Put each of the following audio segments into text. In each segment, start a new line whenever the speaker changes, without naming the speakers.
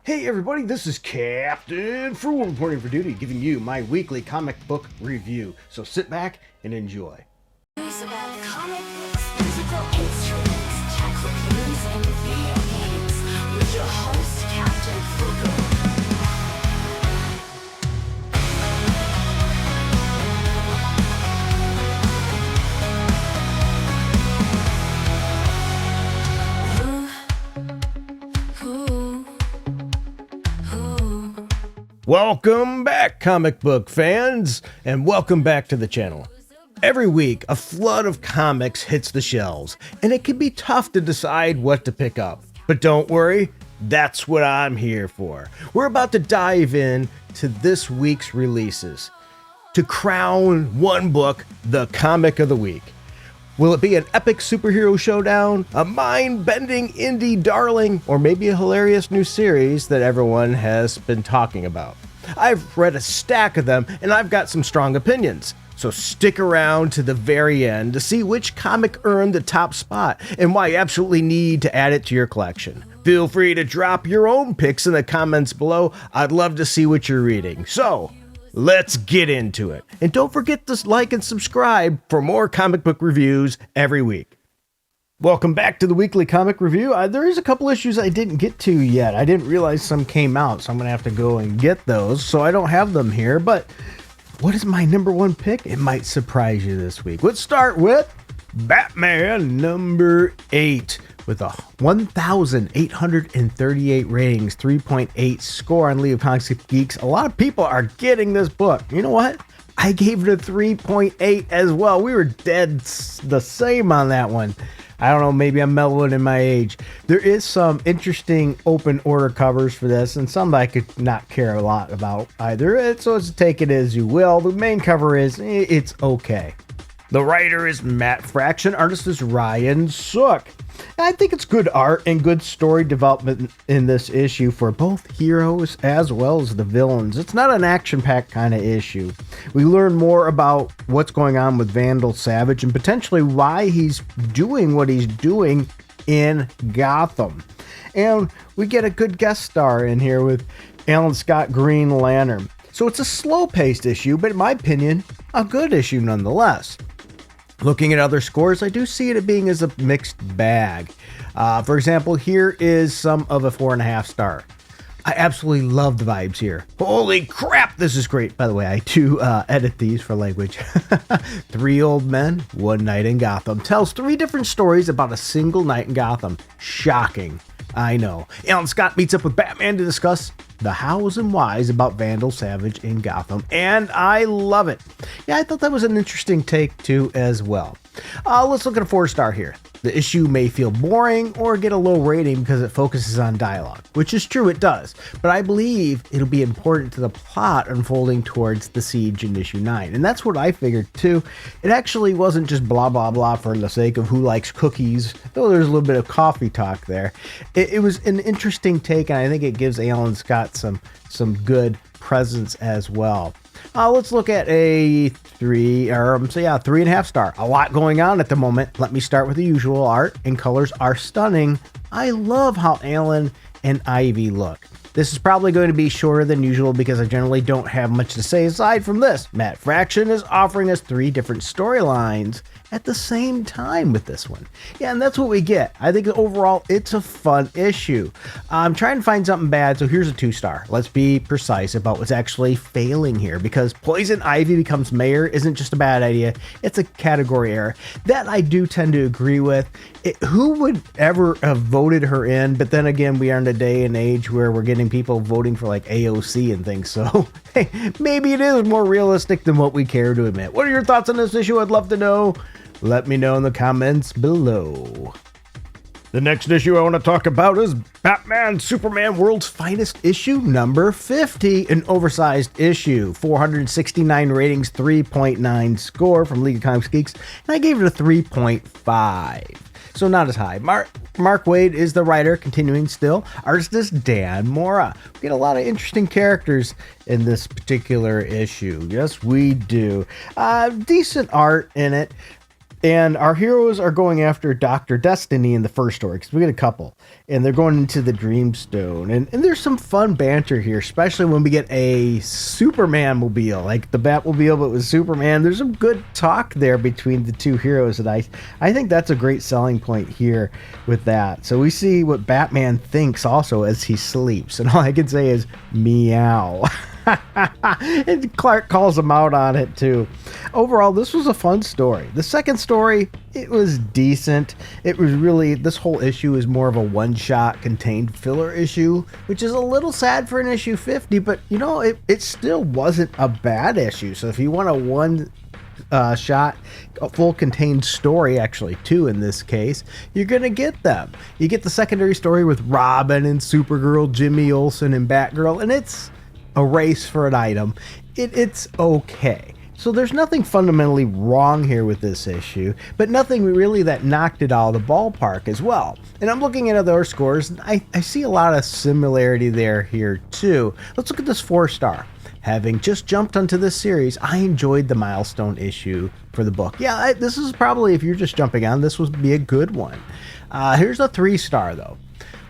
Hey everybody, this is Captain Frugal reporting for duty, giving you my weekly comic book review. So sit back and enjoy.
News about comic books, musical instruments, tech reviews, and video games with your host, Captain Frugal.
Welcome back, comic book fans, and welcome back to the channel. Every week, a flood of comics hits the shelves, and it can be tough to decide what to pick up. But don't worry, that's what I'm here for. We're about to dive in to this week's releases to crown one book the comic of the week. Will it be an epic superhero showdown, a mind-bending indie darling, or maybe a hilarious new series that everyone has been talking about? I've read a stack of them, and I've got some strong opinions. So stick around to the very end to see which comic earned the top spot and why you absolutely need to add it to your collection. Feel free to drop your own picks in the comments below. I'd love to see what you're reading. So, let's get into it. And don't forget to like and subscribe for more comic book reviews every week. Welcome back to the weekly comic review. There is a couple issues I didn't get to yet. I didn't realize some came out, so I'm going to have to go and get those. So I don't have them here, but what is my number one pick? It might surprise you this week. Let's start with Batman number 8. With a 1,838 ratings, 3.8 score on League of Comics Geeks. A lot of people are getting this book. You know what? I gave it a 3.8 as well. We were dead the same on that one. I don't know, maybe I'm mellowing in my age. There is some interesting open order covers for this, and some that I could not care a lot about either. So it's take it as you will. The main cover is, it's okay. The writer is Matt Fraction, artist is Ryan Sook. I think it's good art and good story development in this issue for both heroes as well as the villains. It's not an action-packed kind of issue. We learn more about what's going on with Vandal Savage and potentially why he's doing what he's doing in Gotham. And we get a good guest star in here with Alan Scott, Green Lantern. So it's a slow-paced issue, but in my opinion, a good issue nonetheless. Looking at other scores, I do see it being as a mixed bag. For example, here is some of a 4.5 star. I absolutely love the vibes here. Holy crap, this is great. By the way, I do edit these for language. 3 Old Men, One Night in Gotham tells 3 different stories about a single night in Gotham. Shocking. I know. Alan Scott meets up with Batman to discuss the hows and whys about Vandal Savage in Gotham, and I love it. Yeah, I thought that was an interesting take too as well. Let's look at a 4-star here. The issue may feel boring or get a low rating because it focuses on dialogue, which is true, it does, but I believe it'll be important to the plot unfolding towards the siege in issue 9, and that's what I figured too. It actually wasn't just blah blah blah for the sake of who likes cookies, though there's a little bit of coffee talk there. It was an interesting take, and I think it gives Alan Scott some good presence as well. Let's look at a 3.5 star. A lot going on at the moment. Let me start with the usual. Art and colors are stunning. I love how Alan and Ivy look. This is probably going to be shorter than usual because I generally don't have much to say aside from this. Matt Fraction is offering us 3 different storylines at the same time with this one. Yeah, and that's what we get. I think overall it's a fun issue. I'm trying to find something bad, so here's a 2-star. Let's be precise about what's actually failing here, because Poison Ivy becomes mayor isn't just a bad idea, it's a category error. That I do tend to agree with. Who would ever have voted her in? But then again, we are in a day and age where we're getting people voting for like AOC and things, so hey, maybe it is more realistic than what we care to admit. What are your thoughts on this issue? I'd love to know. Let me know in the comments below. The next issue I want to talk about is Batman Superman World's Finest issue number 50, an oversized issue, 469 ratings, 3.9 score from League of Comics Geeks, and I gave it a 3.5. So not as high. Mark Waid is the writer, continuing still. Artist is Dan Mora. We get a lot of interesting characters in this particular issue. Yes, we do. Decent art in it. And our heroes are going after Dr. Destiny in the first story, because we get a couple. And they're going into the Dreamstone. And there's some fun banter here, especially when we get a Superman mobile, like the Batmobile, but with Superman. There's some good talk there between the two heroes. And I think that's a great selling point here with that. So we see what Batman thinks also as he sleeps. And all I can say is, meow. And Clark calls him out on it too. Overall, this was a fun story. The second story, it was decent. It was really, this whole issue is more of a one-shot contained filler issue, which is a little sad for an issue 50, but you know, it still wasn't a bad issue. So if you want a one shot, a full contained story, actually two in this case, you're gonna get them. You get the secondary story with Robin and Supergirl, Jimmy Olsen and Batgirl, and it's a race for an item. It's okay. So there's nothing fundamentally wrong here with this issue, but nothing really that knocked it out of the ballpark as well. And I'm looking at other scores, and I see a lot of similarity there here too. Let's look at this 4-star. Having just jumped onto this series, I enjoyed the milestone issue for the book. Yeah, this is probably, if you're just jumping on, this would be a good one. Here's a 3-star though.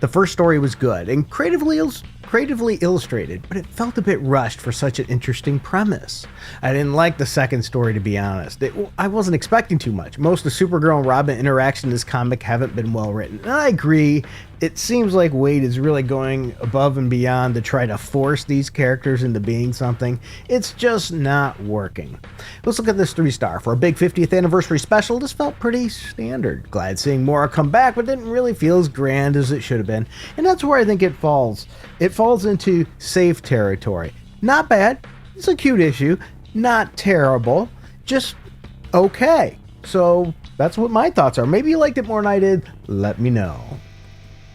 The first story was good and creatively illustrated, but it felt a bit rushed for such an interesting premise. I didn't like the second story, to be honest. I wasn't expecting too much. Most of Supergirl and Robin interaction in this comic haven't been well written, and I agree. It seems like Wade is really going above and beyond to try to force these characters into being something. It's just not working. Let's look at this 3-star. For a big 50th anniversary special, this felt pretty standard. Glad seeing Mora come back, but didn't really feel as grand as it should have been. And that's where I think it falls. It falls into safe territory. Not bad. It's a cute issue. Not terrible. Just okay. So that's what my thoughts are. Maybe you liked it more than I did. Let me know.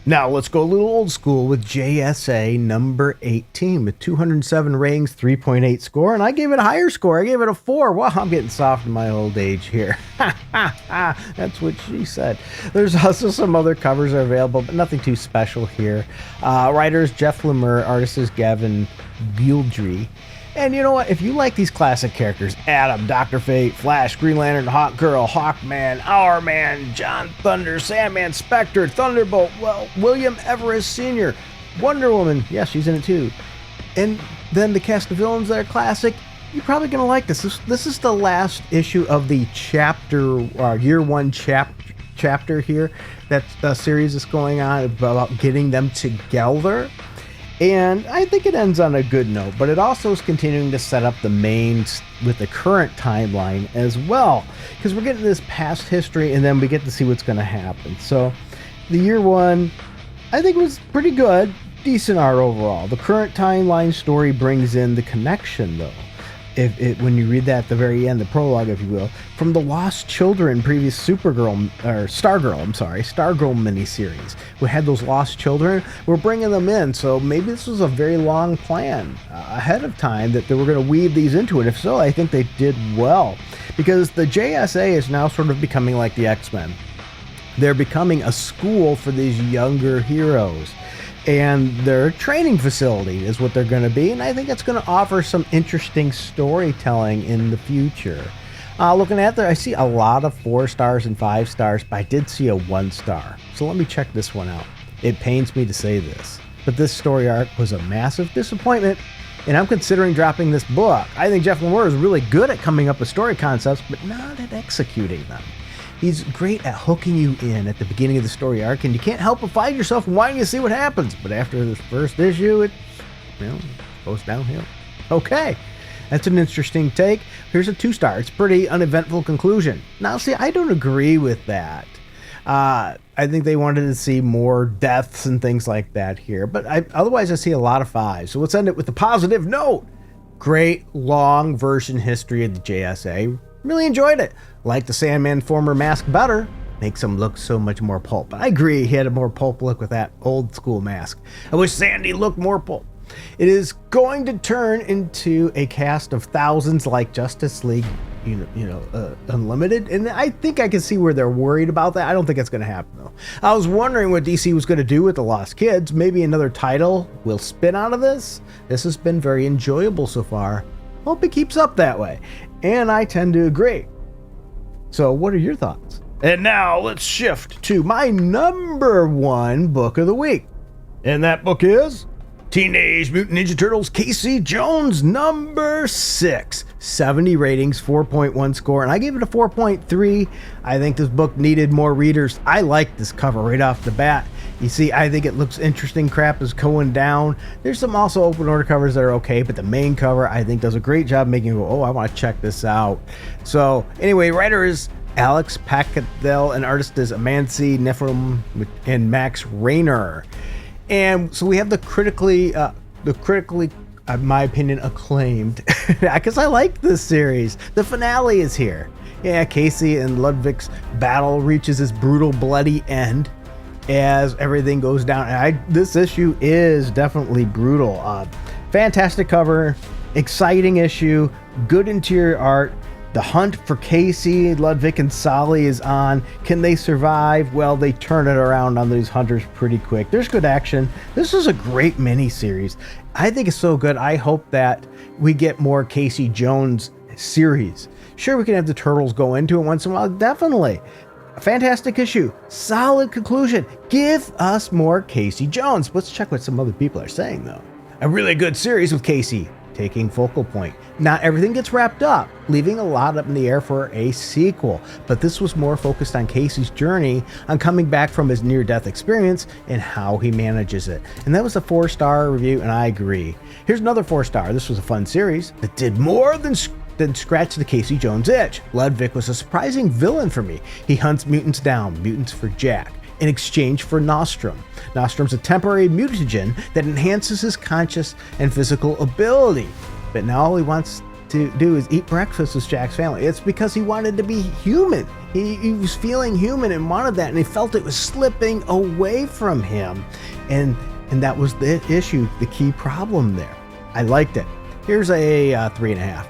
Now let's go a little old school with JSA number 18 with 207 ratings, 3.8 score, and I gave it a higher score. I gave it a 4. Wow, I'm getting soft in my old age here. That's what she said. There's also some other covers are available, but nothing too special here. Writers Jeff Lemire, artist is Gavin Guildry. And you know what? If you like these classic characters, Atom, Dr. Fate, Flash, Green Lantern, Hawkgirl, Hawkman, Hourman, John Thunder, Sandman, Spectre, Thunderbolt, William Everest Sr., Wonder Woman, yeah, she's in it too. And then the cast of villains that are classic, you're probably going to like this. This is the last issue of the chapter, year one chapter here. That series is going on about getting them together. And I think it ends on a good note, but it also is continuing to set up the main with the current timeline as well, because we're getting this past history and then we get to see what's going to happen. So the year one, I think, was pretty good, decent art overall. The current timeline story brings in the connection though. When you read that at the very end, the prologue, if you will, from the Lost Children previous Stargirl miniseries. We had those lost children. We're bringing them in, so maybe this was a very long plan ahead of time that they were going to weave these into it. If so, I think they did well, because the JSA is now sort of becoming like the X-Men. They're becoming a school for these younger heroes. And their training facility is what they're going to be, and I think it's going to offer some interesting storytelling in the future. Looking at there, I see a lot of 4 stars and 5 stars, but I did see a 1 star. So let me check this one out. It pains me to say this, but this story arc was a massive disappointment, and I'm considering dropping this book. I think Jeff Lemire is really good at coming up with story concepts, but not at executing them. He's great at hooking you in at the beginning of the story arc, and you can't help but find yourself wanting to see what happens. But after this first issue, it goes downhill. Okay, that's an interesting take. Here's a 2 star. It's pretty uneventful conclusion. Now, see, I don't agree with that. I think they wanted to see more deaths and things like that here, but otherwise I see a lot of 5s. So let's end it with a positive note. Great long version history of the JSA. Really enjoyed it. Like the Sandman former mask better. Makes him look so much more pulp. But I agree, he had a more pulp look with that old school mask. I wish Sandy looked more pulp. It is going to turn into a cast of thousands like Justice League, Unlimited, and I think I can see where they're worried about that. I don't think it's going to happen though. I was wondering what DC was going to do with the Lost Kids. Maybe another title will spin out of this. This has been very enjoyable so far. Hope it keeps up that way. And I tend to agree. So what are your thoughts? And now let's shift to my number one book of the week. And that book is Teenage Mutant Ninja Turtles Casey Jones number 6. 70 ratings, 4.1 score, and I gave it a 4.3. I think this book needed more readers. I like this cover right off the bat. You see, I think it looks interesting. Crap is going down. There's some also open order covers that are okay, but the main cover I think does a great job making you go, oh, I want to check this out. So anyway, writer is Alex Pacadell and artist is Amansi Neferum and Max Rayner. And so we have the critically, in my opinion, acclaimed, because I like this series. The finale is here. Yeah, Casey and Ludwig's battle reaches its brutal, bloody end as everything goes down. And this issue is definitely brutal. Fantastic cover, exciting issue, good interior art. The hunt for Casey, Ludwig, and Sally is on. Can they survive? Well, they turn it around on these hunters pretty quick. There's good action. This is a great mini-series. I think it's so good. I hope that we get more Casey Jones series. Sure, we can have the Turtles go into it once in a while. Definitely. A fantastic issue. Solid conclusion. Give us more Casey Jones. Let's check what some other people are saying, though. A really good series with Casey taking focal point. Not everything gets wrapped up, leaving a lot up in the air for a sequel, but this was more focused on Casey's journey on coming back from his near-death experience and how he manages it. And that was a 4-star review, and I agree. Here's another 4-star. This was a fun series that did more than scratch the Casey Jones itch. Ludwig was a surprising villain for me. He hunts mutants down, mutants for Jack, in exchange for Nostrum. Nostrum's a temporary mutagen that enhances his conscious and physical ability. But now all he wants to do is eat breakfast with Jack's family. It's because he wanted to be human. He was feeling human and wanted that, and he felt it was slipping away from him. And that was the issue, the key problem there. I liked it. Here's a 3.5.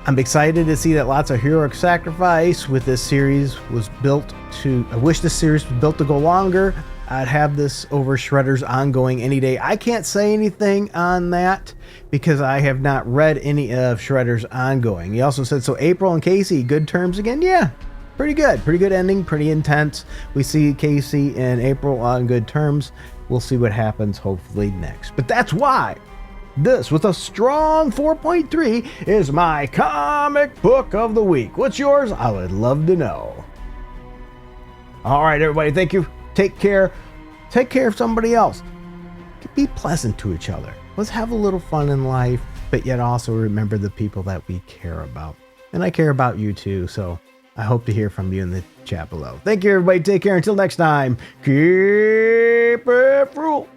I'm excited to see that lots of heroic sacrifice with this series was built to. I wish this series was built to go longer. I'd have this over Shredder's ongoing any day. I can't say anything on that because I have not read any of Shredder's ongoing. He also said, so April and Casey, good terms again? Yeah, pretty good. Pretty good ending, pretty intense. We see Casey and April on good terms. We'll see what happens hopefully next. But that's why this, with a strong 4.3, is my comic book of the week. What's yours? I would love to know. All right, everybody, thank you. Take care. Take care of somebody else. Be pleasant to each other. Let's have a little fun in life, but yet also remember the people that we care about. And I care about you too, so I hope to hear from you in the chat below. Thank you, everybody. Take care. Until next time, keep it frugal.